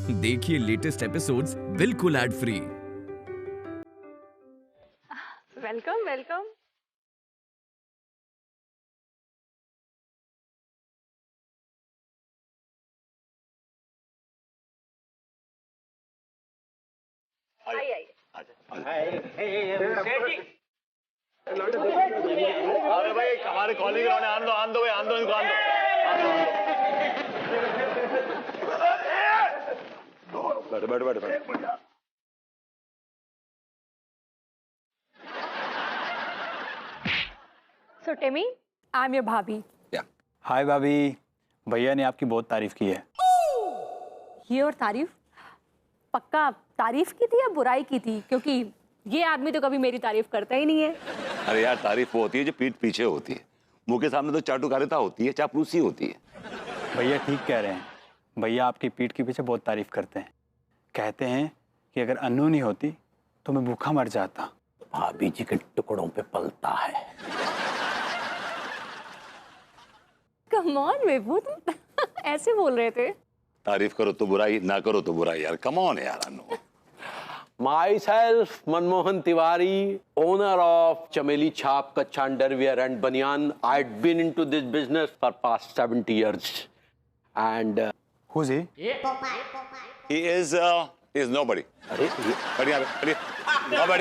देखिए latest episodes बिल्कुल ad free. Welcome welcome. आइए अरे भाई हमारे कॉलेज के लौंडे आन दो इनको आन दो। बैठो। सो टिमी, आई एम योर भाभी। हाय भाभी, भैया ने आपकी बहुत तारीफ की है। ये और तारीफ? पक्का तारीफ की थी या बुराई की थी? क्योंकि ये आदमी तो कभी मेरी तारीफ करता ही नहीं है। अरे यार तारीफ वो होती है जो पीठ पीछे होती है, मुंह के सामने तो चाटुकारिता होती है, चापलूसी होती है। भैया ठीक कह रहे हैं, भैया आपकी पीठ के पीछे बहुत तारीफ करते हैं। कहते हैं कि अगर अन्नू नहीं होती तो मैं भूखा मर जाता। भाभी जी के टुकड़ों पे पलता है। कम ऑन विभू, तुम ऐसे बोल रहे थे। तारीफ करो तो बुराई, ना करो तो बुराई यार, कम ऑन यार Annu. Myself, Manmohan Tiwari, owner of Chameli Chhap, Kachha Underwear and Banyan. I'd been into this business for past 70 years. And Who's he? He is nobody. अरे ये बढ़िया nobody।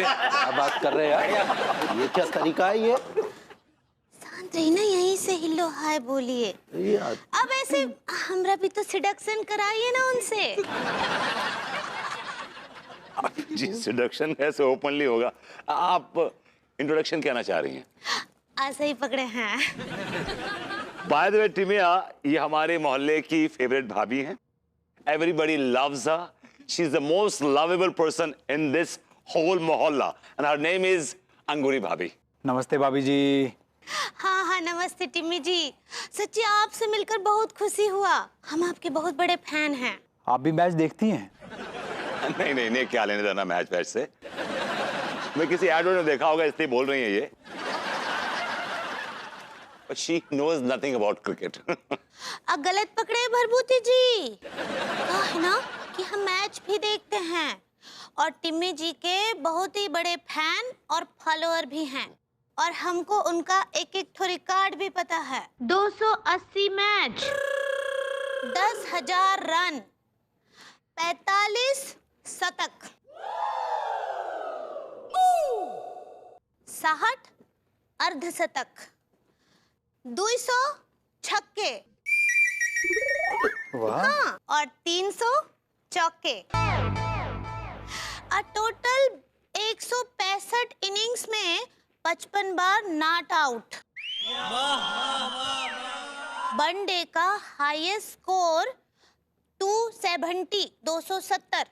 क्या बात कर रहे हैं यार? ये क्या तरीका है ये? शांत रही ना, यहीं से हिलो हाय बोलिए। अब ऐसे हमरा भी तो सिडक्शन कराइए ना उनसे। जी सिडक्शन कैसे ओपनली होगा? आप इंट्रोडक्शन कहना चाह रही हैं? ऐसे ही पकड़े हैं। बाय द वे टिमिया, ये हमारे मोहल्ले की फेवरेट भाभी हैं। Everybody loves her. She is the most lovable person in this whole mohalla and her name is Angoori Bhabhi. नमस्ते भाभी जी। हाँ नमस्ते टिम्मी जी। सच्ची आपसे मिलकर बहुत खुशी हुआ। हम आपके बहुत बड़े फैन हैं। आप भी मैच देखती हैं? नहीं क्या लेने देना मैच वैच से। मैं किसी एड में देखा होगा इसलिए बोल रही है ये। But she knows nothing about cricket। गलत पकड़े भरभूति जी। कहा है ना कि हम मैच भी देखते हैं और टिम्मी जी के बहुत ही बड़े फैन और फॉलोअर भी हैं। और हमको उनका एक ठो रिकॉर्ड भी पता है। 280 मैच, 10,000 रन, 45 शतक, 60 अर्धशतक, 200 छक्के, वाह। हाँ, और 300 चौके। टोटल 165 इनिंग्स में 55 बार नॉट आउट। वनडे का हाईएस्ट स्कोर 270।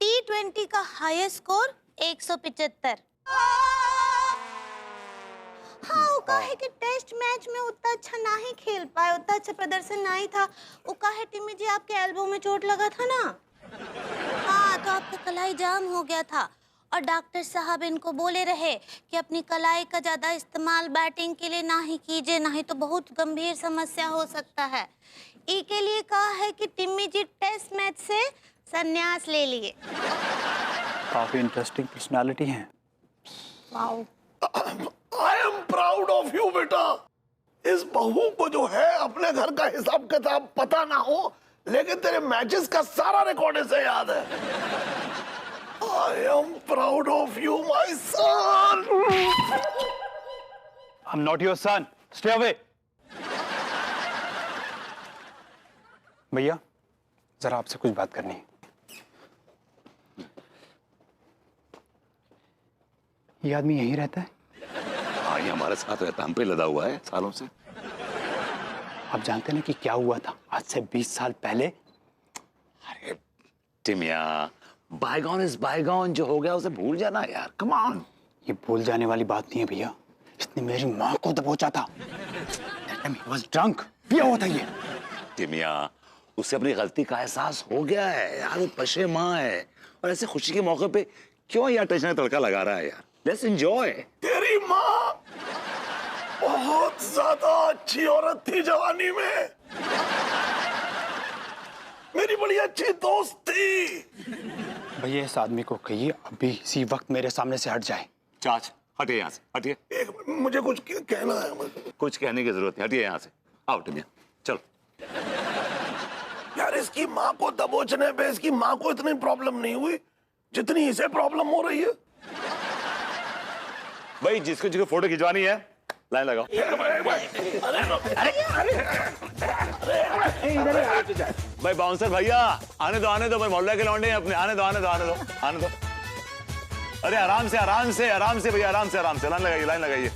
T20 का हाईएस्ट स्कोर 175। हाँ, वो काहे कि टेस्ट मैच में उतना अच्छा ना ही खेल पाए, उतना अच्छा प्रदर्शन नहीं था। वो काहे टिम्मी जी आपके एल्बो में चोट लगा था ना। हाँ, तो आपका कलाई जाम हो गया था और डॉक्टर साहब इनको बोले रहे कि अपनी कलाई का ज्यादा इस्तेमाल बैटिंग के लिए ना ही कीजिए, नहीं तो बहुत गंभीर समस्या हो सकता है। ई के लिए कहा है कि टिम्मी जी टेस्ट मैच से संन्यास ले लिए। काफी इंटरेस्टिंग पर्सनालिटी हैं। Wow. I am proud of you बेटा। इस बहू को जो है अपने घर का हिसाब किताब पता ना हो, लेकिन तेरे मैचेस का सारा रिकॉर्ड इसे याद है। I am proud of you, my son। I'm not your son. Stay away. भैया, जरा आपसे कुछ बात करनी है। ये आदमी यहीं रहता है? हाँ, ये हमारे साथ रहता, हम पे लदा हुआ है सालों से। आप जानते ना कि क्या हुआ था आज से 20 साल पहले? अरे टिमिया, बायगॉन इज बायगॉन, जो हो गया उसे भूल जाना यार, कम ऑन। ये भूल जाने वाली बात नहीं है भैया। इसने मेरी माँ को दबोचा था। He was drunk. पिया हुआ था ये। टिमिया, उसे अपनी गलती का एहसास हो गया है यार, वो पशेमां है। और ऐसे खुशी के मौके पे क्यों यार टेंशन तड़का लगा रहा है यार? Let's enjoy. तेरी माँ बहुत ज्यादा अच्छी औरत थी जवानी में। मेरी बड़ी अच्छी दोस्त थी। भैया इस आदमी को कहिए अभी इसी वक्त मेरे सामने से हट जाए। चाच हटिए यहाँ से, हटिए। एक मिनट, मुझे कुछ कहना है मुझे। कुछ कहने की जरूरत नहीं, हटिए यहाँ से। आओ टिमिया, चलो। यार इसकी माँ को दबोचने पे इसकी माँ को इतनी प्रॉब्लम नहीं हुई जितनी इसे प्रॉब्लम हो रही है। भाई जिसको जिसको फोटो खिंचवानी है लाइन लगाओ। भाई बाउंसर भैया आने दो भाई, मोहल्ले के लौंडे हैं अपने, आने दो। अरे आराम से भैया, आराम से लाइन लगाइए।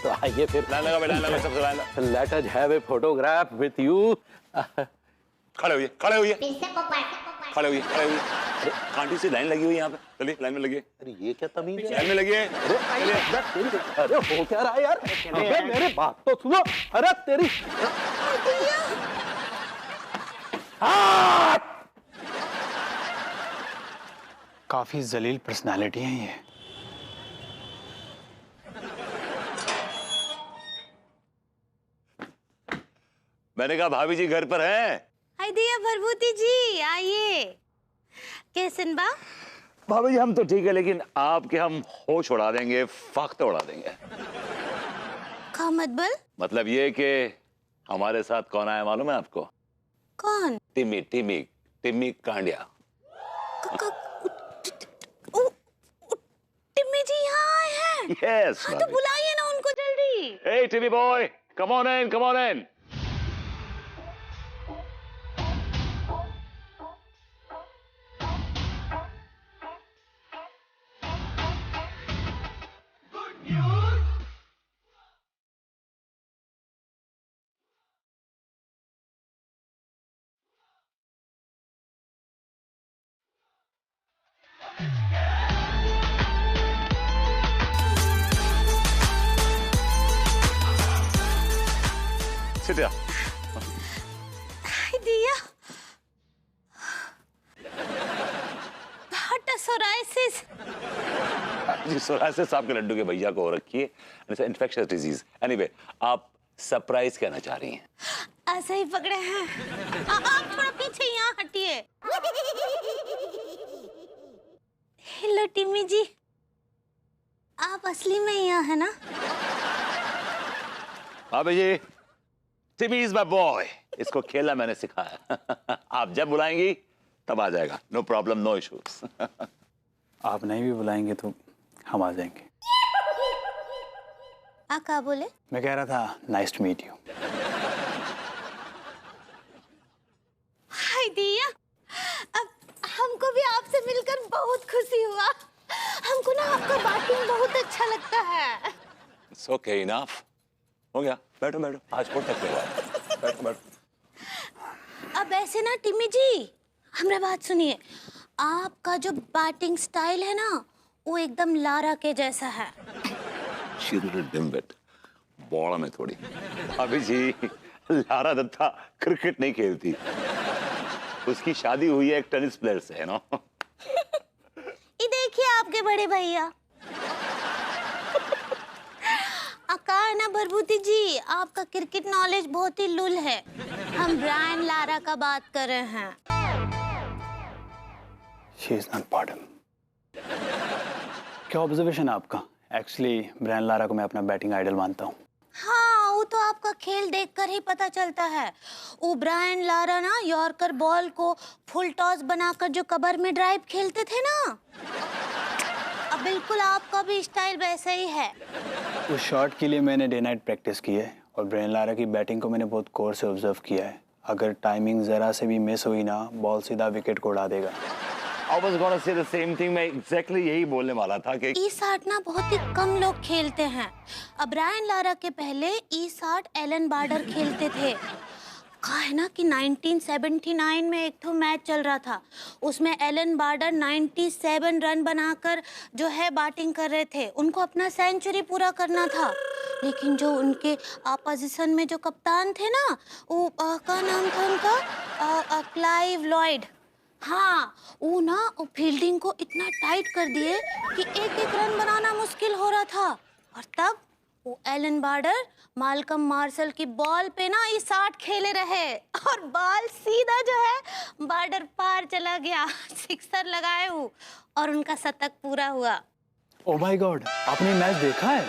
तो आइए फिर लाइन लगा सबसे लाइन लगा। Let us have a photograph with you. खड़े होइए। अरे कांटी से लाइन लगी हुई है यहाँ पे, चलिए लाइन में लगिए। अरे ये क्या तमीज है? लाइन में लगिए। अरे हो क्या रहा है यार? अबे मेरे बात तो सुनो। अरे तेरी काफी जलील पर्सनालिटी है ये। मैंने कहा भाभी जी घर पर हैं? हाय दिया भरभूति जी, आइए। कैसन बा? भाभी जी हम तो ठीक है, लेकिन आपके हम होश उड़ा देंगे, फख्त उड़ा देंगे। का मतबल? मतलब ये कि हमारे साथ कौन आया मालूम है आपको? कौन? टिम्मी कांडिया। टिम्मी जी यहाँ आए हैं? यस। हाँ, तो बुलाइए ना उनको जल्दी। Hey Timmy boy, come on in. Sit here. हाय दिया। सोराइसिस। जी सोराइसिस आपके लड्डू के भैया को हो रखी है, इट्स इन्फेक्शियस डिजीज। एनीवे आप सरप्राइज कहना चाह रही हैं? ऐसे ही पकड़े हैं। आप थोड़ा पीछे यहाँ हटिए। हेलो टिम्मी जी, आप असली में यहाँ है ना? हाँ भैया, टिम्मी इज माय बॉय। इसको खेलना मैंने सिखाया। आप जब बुलाएंगी तब आ जाएगा, नो प्रॉब्लम, नो इश्यूज। आप नहीं भी बुलाएंगे तो हम आ जाएंगे। आप क्या बोले? मैं कह रहा था नाइस टू मीट यू। हाय दिया, अब हमको भी आपसे मिलकर बहुत खुशी हुआ। हमको ना आपका बाटिंग बहुत अच्छा लगता है। इट्स ओके, इनफ हो गया। बैठो आज फोड़ सकते हो आप। बैठो। अब ऐसे ना टिम्मी जी, हमरा बात सुनिए। आपका जो बैटिंग स्टाइल है ना, वो एकदम लारा के जैसा है। डिम्बिट बॉल में थोड़ी। अभी जी लारा दत्ता क्रिकेट नहीं खेलती, उसकी शादी हुई है एक टेनिस प्लेयर से, है ना। ये देखिए आपके बड़े भैया। अका है ना भरभूति जी, आपका क्रिकेट नॉलेज बहुत ही लुल है। हम ब्रायन लारा का बात कर रहे हैं। She is not pardon. क्या ऑब्जर्वेशन है आपका? एक्चुअली ब्रायन लारा को मैं अपना बैटिंग आइडल मानता हूँ। हाँ, वो तो आपका खेल देखकर ही पता चलता है। वो ब्रायन लारा ना यॉर्कर बॉल को फुल टॉस बनाकर जो कवर में ड्राइव खेलते थे ना, अब बिल्कुल आपका भी स्टाइल वैसा ही है। उस शॉट के लिए मैंने डे नाइट प्रैक्टिस की है और ब्रायन लारा की बैटिंग को मैंने बहुत गौर से ऑब्जर्व किया है। अगर टाइमिंग जरा से भी मिस हुई ना, बॉल सीधा विकेट को उड़ा देगा। I was gonna say the same thing, मैं exactly यही बोलने वाला था कि ई साठ ना बहुत ही कम लोग खेलते हैं। अब ब्रायन लारा के पहले ई साठ एलन बार्डर खेलते थे। कहा है ना कि 1979 में एक तो मैच चल रहा था, उसमें एलन बार्डर 97 रन बनाकर जो है बैटिंग कर रहे थे। उनको अपना सेंचुरी पूरा करना था, लेकिन जो उनके अपोजिशन में जो कप्तान थे ना, वो क्या नाम था उनका, क्लाइव लॉयड। हाँ, वो ना फील्डिंग को इतना टाइट कर दिए कि एक एक रन बनाना मुश्किल हो रहा था। और तब वो एलन बार्डर मालकम मार्शल की बॉल पे ना ये 60 खेले रहे और बॉल सीधा जो है बार्डर पार चला गया, सिक्सर लगाए हूँ और उनका शतक पूरा हुआ। ओ माय गॉड, आपने मैच देखा है?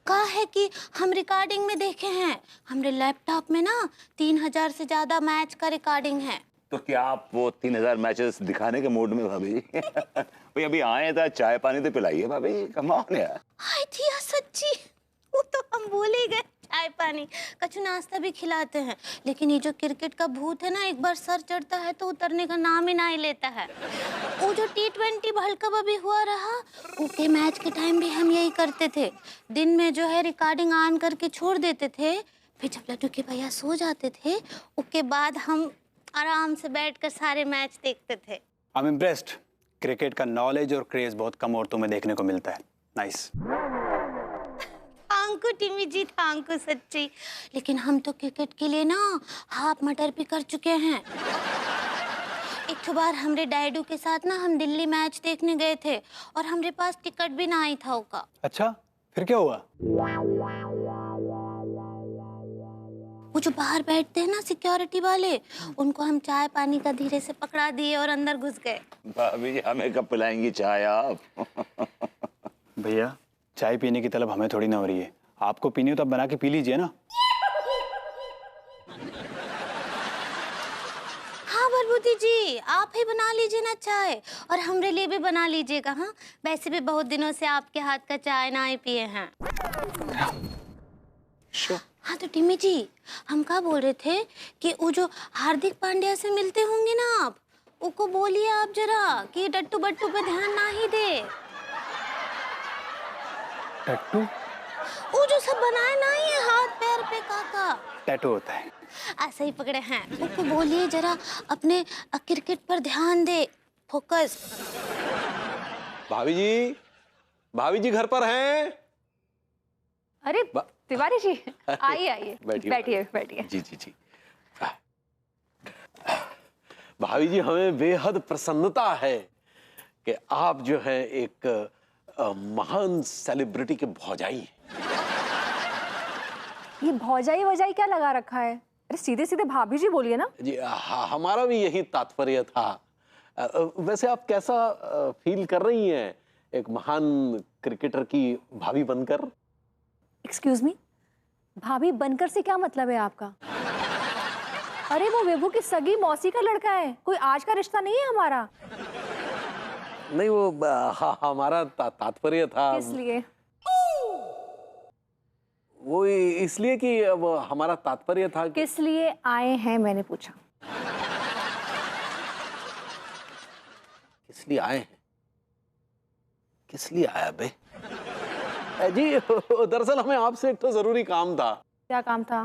कहा है कि हम रिकॉर्डिंग में देखे हैं, हमारे लैपटॉप में ना 3000 से ज्यादा मैच का रिकॉर्डिंग है। तो क्या आप वो 3000 मैचेस दिखाने के मूड में भाभी? भाई अभी आए था, चाय पानी तो पिलाइए भाभी, कम ऑन यार। आई थी यार सच्ची, वो तो हम भूल ही गए। चाय पानी कछु नाश्ता भी खिलाते हैं, लेकिन ये जो क्रिकेट का भूत है ना, एक बार सर चढ़ता है तो उतरने का नाम ही नहीं लेता है। वो जो T20 वर्ल्ड कप अभी हुआ रहा, उसके मैच के टाइम भी हम यही करते थे। दिन में जो है रिकॉर्डिंग ऑन करके छोड़ देते थे, फिर जब लड्डू के भैया सो जाते थे, उसके बाद हम आराम से बैठकर सारे मैच देखते थे। I am impressed. क्रिकेट का नॉलेज और क्रेज बहुत कम औरतों में देखने को मिलता है। नाइस। थैंक यू टिमी जी, थैंक यू सच्ची। लेकिन हम तो क्रिकेट के लिए ना हाफ मटर भी कर चुके हैं। एक बार हमरे डैडू के साथ ना हम दिल्ली मैच देखने गए थे और हमरे पास टिकट भी ना आई था उसका। अच्छा, फिर क्या हुआ? वो जो बाहर बैठते हैं ना सिक्योरिटी वाले, उनको हम चाय पानी का धीरे से पकड़ा दिए और अंदर घुस गए। भाभी जी हमें कब पिलाएंगी चाय आप? भैया, चाय पीने की तलब हमें थोड़ी ना हो रही है। आपको पीनी हो तो आप बना के पी लीजिए ना। हाँ बरबूती जी, आप ही बना लीजिए ना चाय, और हमरे लिए भी बना लीजिएगा। हाँ, वैसे भी बहुत दिनों से आपके हाथ का चाय ना ही पिए हैं। हाँ तो टिमी जी, हम क्या बोल रहे थे कि वो जो हार्दिक पांड्या से मिलते होंगे ना आप, उसको बोलिए आप जरा कि डट्टू बट्टू पे ध्यान ना ही दे। टट्टू? वो जो सब बनाए ना ही हाथ पैर पे काका, टैटू होता है। ऐसे ही पकड़े हैं। उसको बोलिए जरा अपने क्रिकेट पर ध्यान दे, फोकस। भाभी जी घर पर हैं? अरे तिवारी जी, आइए आइए, बैठिए बैठिए। जी जी जी। भाभी जी, हमें बेहद प्रसन्नता है कि आप जो है एक महान सेलिब्रिटी के भौजाई हैं। ये भौजाई वजाई क्या लगा रखा है? अरे सीधे सीधे भाभी जी बोलिए ना। जी हमारा भी यही तात्पर्य था। वैसे आप कैसा फील कर रही हैं एक महान क्रिकेटर की भाभी बनकर? एक्सक्यूज मी, भाभी बनकर से क्या मतलब है आपका? अरे वो विभू की सगी मौसी का लड़का है, कोई आज का रिश्ता नहीं है हमारा। नहीं, वो हमारा तात्पर्य था। किस लिए? वो इसलिए कि वो हमारा तात्पर्य था। किस लिए आए हैं मैंने पूछा। किस लिए आए हैं? किस लिए आया बे? जी दरअसल हमें आपसे एक तो जरूरी काम था। क्या काम था?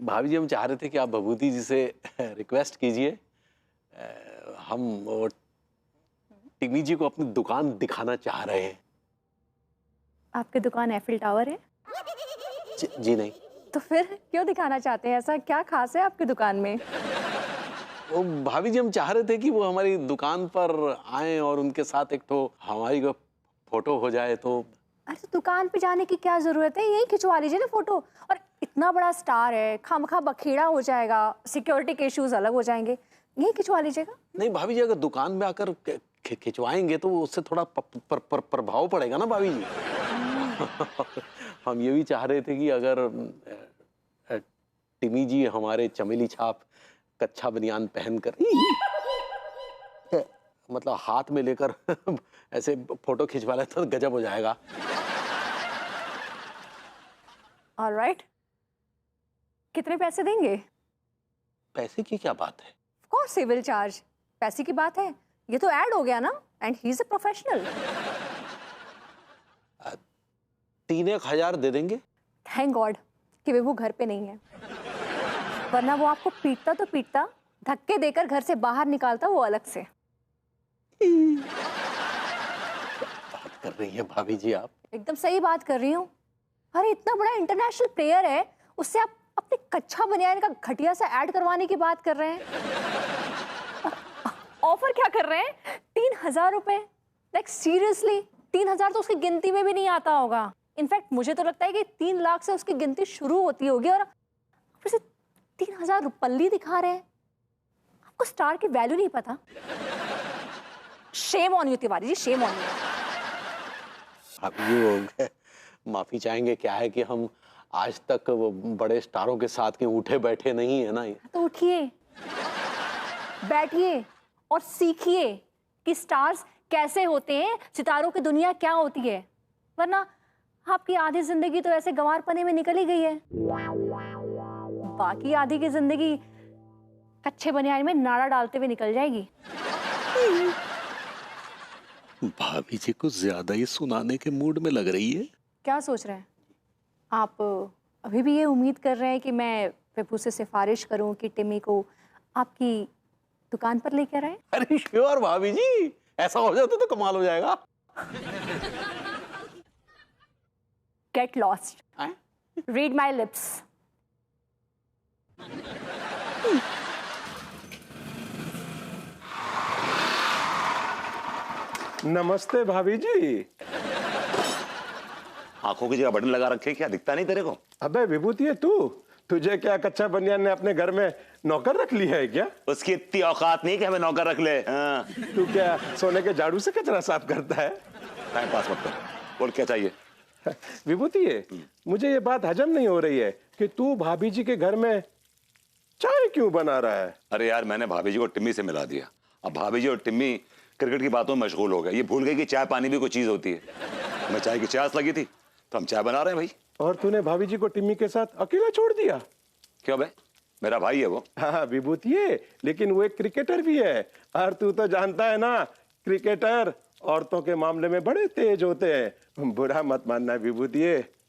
भाभी जी, हम चाह रहे थे कि आप भभूति जी से रिक्वेस्ट कीजिए, हम टिमी जी को अपनी दुकान दिखाना चाह रहे हैं। आपकी दुकान एफिल टावर है? जी नहीं। तो फिर क्यों दिखाना चाहते हैं? ऐसा क्या खास है आपकी दुकान में? वो भाभी जी, हम चाह रहे थे कि वो हमारी दुकान पर आए और उनके साथ एक तो हमारी को फोटो हो जाए। तो अरे तो दुकान पे जाने की क्या जरूरत है, यही खिंचवा लीजिए ना फोटो। और इतना बड़ा स्टार है, खामखा बखेड़ा हो जाएगा, सिक्योरिटी के इश्यूज अलग हो जाएंगे, यही खिंचवा लीजिएगा। नहीं भाभी जी, अगर दुकान में आकर खिंचवाएंगे तो उससे थोड़ा प्रभाव पड़ेगा ना भाभी जी। हम ये भी चाह रहे थे कि अगर टिमी जी हमारे चमेली छाप कच्छा बनियान पहनकर मतलब हाथ में लेकर ऐसे फोटो खिंचवा ले तो गजब हो जाएगा। ऑलराइट, कितने पैसे देंगे? पैसे की क्या बात है? ऑफ कोर्स सिविल चार्ज, पैसे की बात है। ये तो ऐड हो गया ना, and he is a professional. 3,000 दे देंगे। थैंक गॉड कि वो घर पे नहीं है, वरना वो आपको पीटता तो पीटता, धक्के देकर घर से बाहर निकालता वो अलग से। बात कर रही है भाभी जी आप? एकदम सही बात कर रही हूँ। अरे इतना बड़ा इंटरनेशनल प्लेयर है, उससे आप अपने कच्छा बनियान का घटिया सा ऐड करवाने की बात कर रहे हैं। ऑफर क्या कर रहे हैं? 3,000 रुपए लाइक सीरियसली 3,000 तो उसकी गिनती में भी नहीं आता होगा। इनफैक्ट मुझे तो लगता है कि 3 लाख से उसकी गिनती शुरू होती होगी और फिर से 3,000 रुपल्ली दिखा रहे हैं। आपको स्टार की वैल्यू नहीं पता। Shame on you Tiwari ji, shame on you. अब ये हो गए, माफी चाहेंगे। क्या है कि हम आज तक वो बड़े स्टारों के साथ के उठे बैठे नहीं है ना। तो उठिए, बैठिए और सीखिए कि स्टार्स कैसे होते हैं, सितारों की दुनिया क्या होती है। वरना आपकी आधी जिंदगी तो ऐसे गंवारपने में निकल ही गई है, बाकी आधी की जिंदगी कच्चे बनियान में नाड़ा डालते हुए निकल जाएगी। भाभी जी कुछ ज्यादा ही सुनाने के मूड में लग रही है। क्या सोच रहे हैं आप? अभी भी ये उम्मीद कर रहे हैं कि मैं विभू से सिफारिश करूं कि टिमी को आपकी दुकान पर लेकर आए? अरे श्योर भाभी जी, ऐसा हो जाता तो कमाल हो जाएगा। Get lost, read my lips. नमस्ते भाभी जी। आंखों की जगह बटन लगा रखे, क्या दिखता नहीं तेरे को? अबे विभूति है तू, तुझे क्या कच्चा बनियान ने अपने घर में नौकर रख ली है क्या? उसकी इतनी औकात नहीं कि हमें नौकर रख ले। हाँ। तू क्या सोने के झाड़ू से कचरा साफ करता है? टाइम पास मत कर, बोल क्या चाहिए? विभूति है, मुझे ये बात हजम नहीं हो रही है कि तू भाभी जी के घर में चाय क्यों बना रहा है? अरे यार, मैंने भाभी जी को टिम्मी से मिला दिया। अब भाभी जी और टिम्मी क्रिकेट की बातों में मशगूल हो गए। ये भूल गए कि चाय पानी भी कोई चीज होती है। हमें चाय की प्यास लगी थी तो हम चाय बना रहे हैं भाई। और तूने भाभी जी को टिम्मी के साथ अकेला छोड़ दिया? क्यों बे, मेरा भाई है वो। हाँ विभूति है, लेकिन वो एक क्रिकेटर भी है। और तू तो जानता है ना, क्रिकेटर औरतों के मामले में बड़े तेज होते हैं। बुरा मत मानना विभूति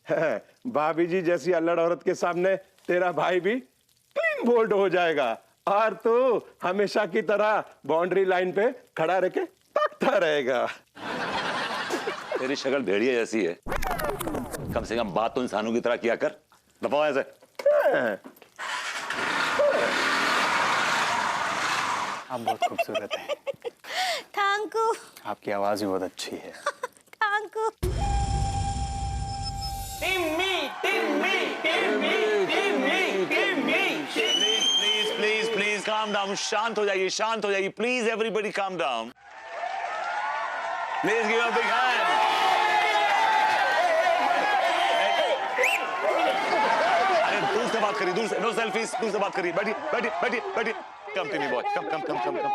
है, भाभी जी जैसी अल्लड़ औरत के सामने तेरा भाई भी क्लीन बोल्ड हो जाएगा और तू हमेशा की तरह बाउंड्री लाइन पे खड़ा रह के ताकता रहेगा। तेरी शक्ल भेड़िया जैसी है, कम से कम बात तो इंसानों की तरह किया कर। दफा ऐसे। आप बहुत खूबसूरत हैं। Thank you. आपकी आवाज भी बहुत अच्छी है। Thank you. Please please please calm down, शांत हो जाइए, शांत हो जाइए please. Everybody calm down, please give a big hand. अरे दूर से बात करिए, दूर से, नो सेल्फीज, दूर से बात करिए। बैठिए बैठिए बैठिए बैठिए। कम टिमी बॉय, कम कम कम कम कम।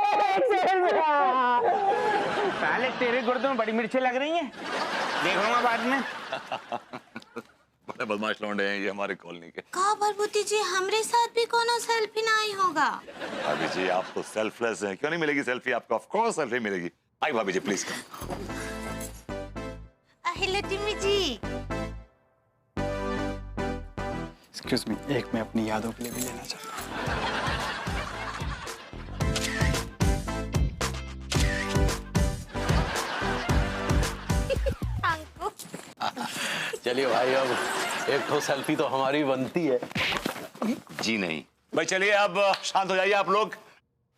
पहले तेरे गुर्दों में बड़ी मिर्चें लग रही हैं, देख लूंगा बाद में। बड़े बदमाश लौंडे हैं ये हमारे कॉलोनी के। का भरभूति जी, हमरे साथ भी कोनो सेल्फी ना आई होगा? भाभी जी आप तो सेल्फलेस हैं, क्यों नहीं मिलेगी सेल्फी आपको? ऑफ कोर्स सेल्फी मिलेगी। आई भाभी जी प्लीज। अहिला टिमी जी। एक्सक्यूज मी, एक मैं अपनी यादों के लिए भी लेना चाहता हूँ। चलिए भाई, अब एक तो सेल्फी तो हमारी बनती है। जी नहीं भाई, चलिए अब शांत हो जाइए आप लोग।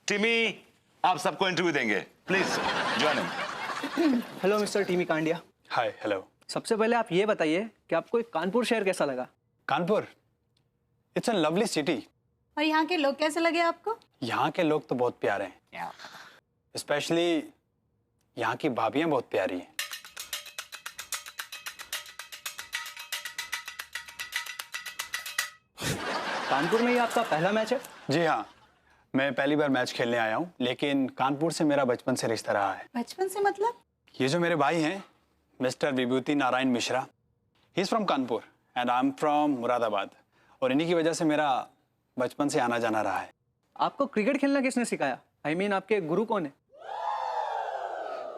टिमी आप सबको इंटरव्यू देंगे, please join him. Hello mister टीमी कांडिया। Hi, hello. सबसे पहले आप ये बताइए कि आपको एक कानपुर शहर कैसा लगा? Kanpur, it's a lovely city. और यहाँ के लोग कैसे लगे आपको? यहाँ के लोग तो बहुत प्यारे हैं, स्पेशली यहाँ की भाभियाँ बहुत प्यारी हैं। कानपुर में ही आपका पहला मैच है? जी हाँ, मैं पहली बार मैच खेलने आया हूँ, लेकिन कानपुर से मेरा बचपन से रिश्ता रहा है। बचपन से मतलब? ये जो मेरे भाई हैं, mister Vibhuti Narayan Mishra, he is from Kanpur and I am from Moradabad, और इन्हीं की वजह से मेरा बचपन से आना जाना रहा है। आपको क्रिकेट खेलना किसने सिखाया? आई मीन आपके गुरु कौन है?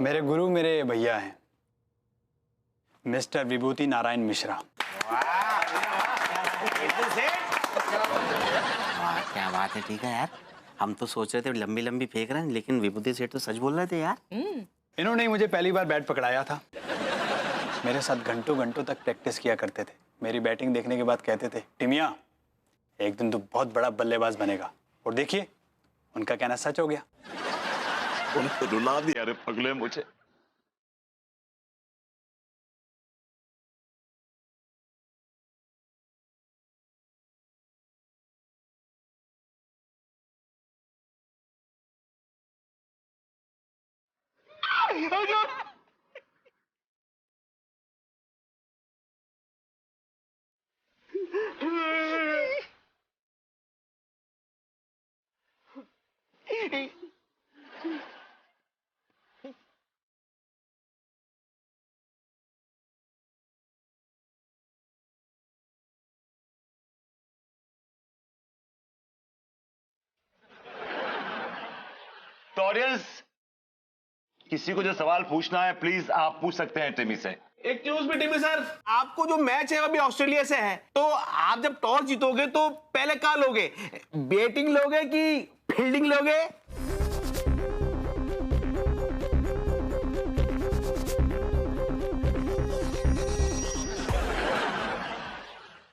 मेरे गुरु मेरे भैया हैं, मिस्टर विभूति नारायण मिश्रा। क्या बात है, ठीक है यार। हम तो सोच रहे थे लंबी लंबी फेंक रहे हैं, लेकिन विभूति सेठ तो सच बोल रहे थे यार। इन्होंने मुझे पहली बार बैट पकड़ाया था, मेरे साथ घंटों घंटों तक प्रैक्टिस किया करते थे। मेरी बैटिंग देखने के बाद कहते थे, टिमिया एक दिन तू बहुत बड़ा बल्लेबाज बनेगा, और देखिए उनका कहना सच हो गया। उनको रुला दिया रे पगले मुझे। तो ऑडियंस, किसी को जो सवाल पूछना है प्लीज आप पूछ सकते हैं टिमी से। एक्सक्यूज मी टिमी सर, आपको जो मैच है अभी ऑस्ट्रेलिया से है, तो आप जब टॉस जीतोगे तो पहले क्या लोगे? बैटिंग लोगे कि फील्डिंग लोगे?